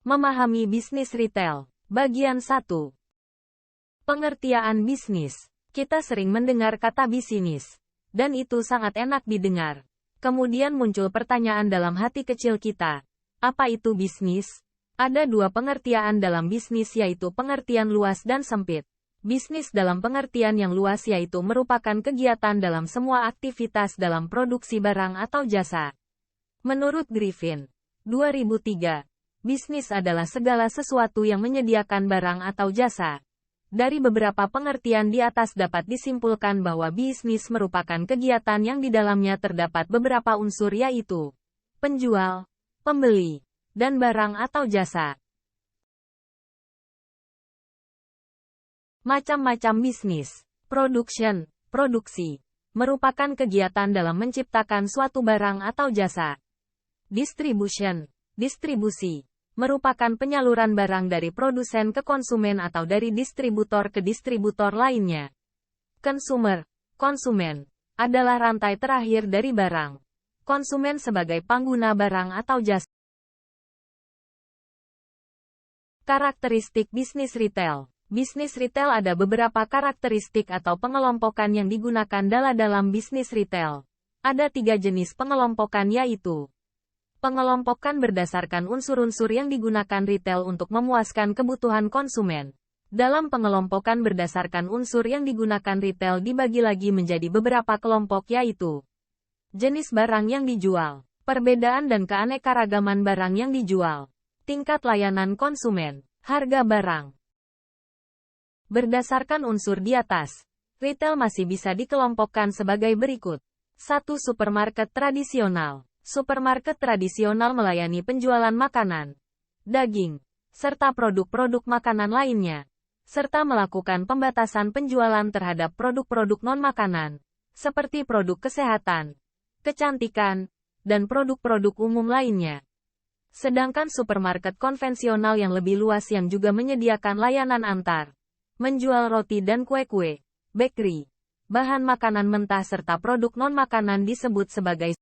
Memahami bisnis retail. Bagian 1. Pengertian bisnis. Kita sering mendengar kata bisnis. Dan itu sangat enak didengar. Kemudian muncul pertanyaan dalam hati kecil kita. Apa itu bisnis? Ada dua pengertian dalam bisnis, yaitu pengertian luas dan sempit. Bisnis dalam pengertian yang luas yaitu merupakan kegiatan dalam semua aktivitas dalam produksi barang atau jasa. Menurut Griffin, 2003, bisnis adalah segala sesuatu yang menyediakan barang atau jasa. Dari beberapa pengertian di atas dapat disimpulkan bahwa bisnis merupakan kegiatan yang di dalamnya terdapat beberapa unsur, yaitu penjual, pembeli, dan barang atau jasa. Macam-macam bisnis. Production, produksi, merupakan kegiatan dalam menciptakan suatu barang atau jasa. Distribution, distribusi, merupakan penyaluran barang dari produsen ke konsumen atau dari distributor ke distributor lainnya. Consumer, konsumen, adalah rantai terakhir dari barang. Konsumen sebagai pengguna barang atau jasa. Karakteristik bisnis retail. Bisnis retail ada beberapa karakteristik atau pengelompokan yang digunakan dalam bisnis retail. Ada 3 jenis pengelompokan, yaitu pengelompokan berdasarkan unsur-unsur yang digunakan retail untuk memuaskan kebutuhan konsumen. Dalam pengelompokan berdasarkan unsur yang digunakan retail dibagi lagi menjadi beberapa kelompok, yaitu jenis barang yang dijual, perbedaan dan keanekaragaman barang yang dijual, tingkat layanan konsumen, harga barang. Berdasarkan unsur di atas, retail masih bisa dikelompokkan sebagai berikut. 1. Supermarket tradisional. Supermarket tradisional melayani penjualan makanan, daging, serta produk-produk makanan lainnya, serta melakukan pembatasan penjualan terhadap produk-produk non-makanan, seperti produk kesehatan, kecantikan, dan produk-produk umum lainnya. Sedangkan supermarket konvensional yang lebih luas yang juga menyediakan layanan antar, menjual roti dan kue-kue, bakery, bahan makanan mentah serta produk non-makanan disebut sebagai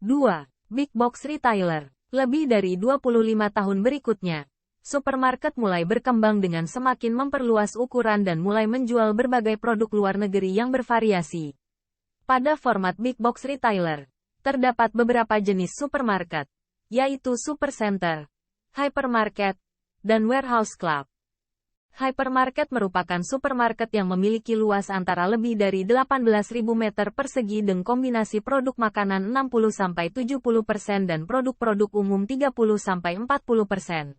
2. Big Box Retailer. Lebih dari 25 tahun berikutnya, supermarket mulai berkembang dengan semakin memperluas ukuran dan mulai menjual berbagai produk luar negeri yang bervariasi. Pada format Big Box Retailer, terdapat beberapa jenis supermarket, yaitu supercenter, hypermarket, dan warehouse club. Hypermarket merupakan supermarket yang memiliki luas antara lebih dari 18.000 meter persegi dan kombinasi produk makanan 60-70% dan produk-produk umum 30-40%.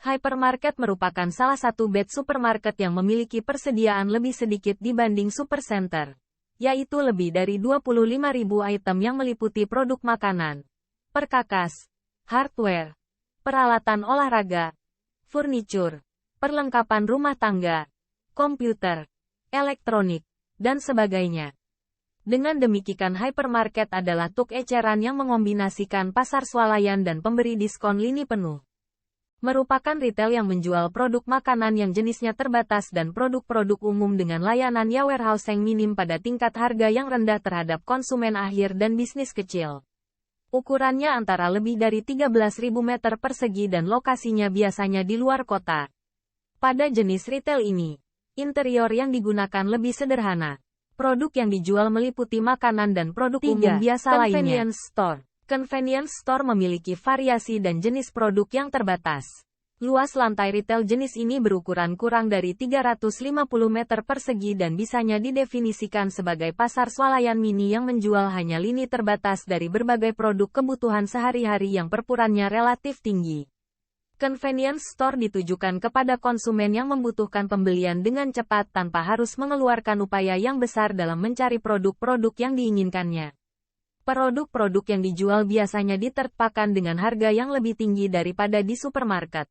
Hypermarket merupakan salah satu bed supermarket yang memiliki persediaan lebih sedikit dibanding supercenter, yaitu lebih dari 25.000 item yang meliputi produk makanan, perkakas, hardware, peralatan olahraga, furniture, perlengkapan rumah tangga, komputer, elektronik, dan sebagainya. Dengan demikian hypermarket adalah tuk eceran yang mengombinasikan pasar swalayan dan pemberi diskon lini penuh. Merupakan retail yang menjual produk makanan yang jenisnya terbatas dan produk-produk umum dengan layanan warehousing minim pada tingkat harga yang rendah terhadap konsumen akhir dan bisnis kecil. Ukurannya antara lebih dari 13.000 meter persegi dan lokasinya biasanya di luar kota. Pada jenis retail ini, interior yang digunakan lebih sederhana. Produk yang dijual meliputi makanan dan produk umum biasa lainnya. Convenience store. Convenience store memiliki variasi dan jenis produk yang terbatas. Luas lantai retail jenis ini berukuran kurang dari 350 meter persegi dan bisanya didefinisikan sebagai pasar swalayan mini yang menjual hanya lini terbatas dari berbagai produk kebutuhan sehari-hari yang perputarannya relatif tinggi. Convenience store ditujukan kepada konsumen yang membutuhkan pembelian dengan cepat tanpa harus mengeluarkan upaya yang besar dalam mencari produk-produk yang diinginkannya. Produk-produk yang dijual biasanya diterpakan dengan harga yang lebih tinggi daripada di supermarket.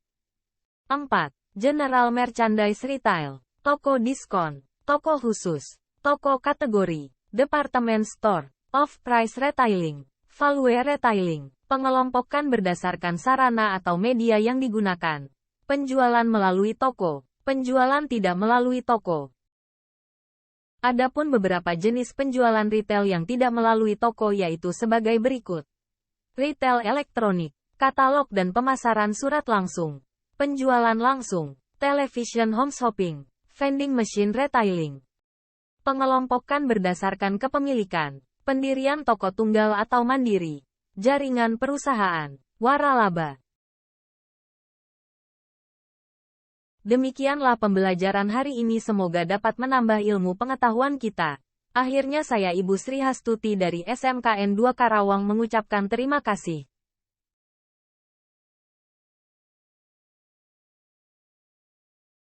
4. General Merchandise Retail. Toko diskon, toko khusus, toko kategori, department store, off-price retailing, value retailing. Pengelompokan berdasarkan sarana atau media yang digunakan. Penjualan melalui toko, penjualan tidak melalui toko. Adapun beberapa jenis penjualan retail yang tidak melalui toko yaitu sebagai berikut. Retail elektronik. katalog dan pemasaran surat langsung, penjualan langsung, television home shopping, vending machine retailing. Pengelompokan berdasarkan kepemilikan, pendirian toko tunggal atau mandiri, jaringan perusahaan, waralaba. Demikianlah pembelajaran hari ini, semoga dapat menambah ilmu pengetahuan kita. Akhirnya saya Ibu Sri Hastuti dari SMKN 2 Karawang mengucapkan terima kasih.